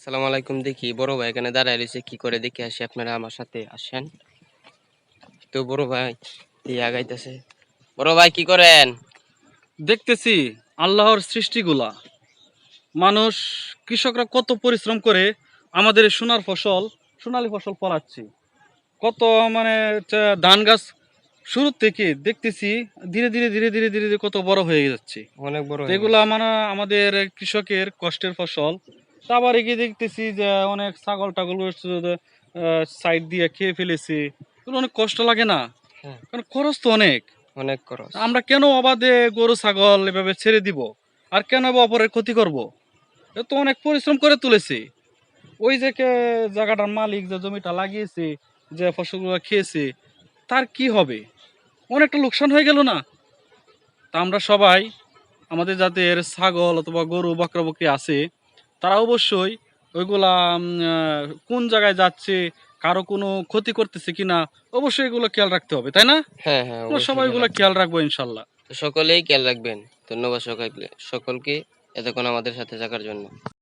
আসসালামু আলাইকুম। দেখি বড় ভাই এখানে দাঁড়ায় রয়েছে, কি করে দেখে আসি। আপনারা আমার সাথে আসেন। তো বড় ভাই দিয়ে আগাইতেছে। বড় ভাই কি করেন? দেখতেছি আল্লাহর সৃষ্টিগুলা। মানুষ, কৃষকরা কত পরিশ্রম করে আমাদের এই সোনালী ফসল ফলাচ্ছি। কত মানে ধান গাছ শুরু থেকে দেখতেছি ধীরে ধীরে ধীরে ধীরে ধীরে ধীরে কত বড় হয়ে যাচ্ছে। অনেক বড় তো হয়ে এগুলা গেছে। মানে আমাদের কৃষকের কষ্টের ফসল। তা আবার এগিয়ে দেখতেছি যে অনেক ছাগল টাগল সাইড দিয়ে খেয়ে ফেলেছে। এগুলো অনেক কষ্ট লাগে না? হ্যাঁ, কারণ খরচ তো অনেক। অনেক খরচ। আমরা কেন অবাধে গরু ছাগল এভাবে ছেড়ে দিব? আর কেন বা অপরের ক্ষতি করব? এ তো অনেক পরিশ্রম করে তুলেছে। ওই যে জায়গাটার মালিক যে জমিটা লাগিয়েছে, যে ফসলগুলো খেয়েছে, তার কি হবে? অনেকটা লোকসান হয়ে গেল না? তা আমরা সবাই, আমাদের যাদের ছাগল অথবা গরু বকরা বকরি আছে, তারা অবশ্যই ওইগুলা কোন জায়গায় যাচ্ছে, কারো কোনো ক্ষতি করতেছে কিনা, অবশ্যই এগুলো খেয়াল রাখতে হবে, তাই না? হ্যাঁ হ্যাঁ, আমরা অবশ্যই সবাই খেয়াল এগুলো রাখবেন। খেয়াল রাখবো ইনশাল্লাহ। তো সকলেই খেয়াল রাখবেন। ধন্যবাদ সকলকে এতক্ষণ আমাদের সাথে থাকার জন্য।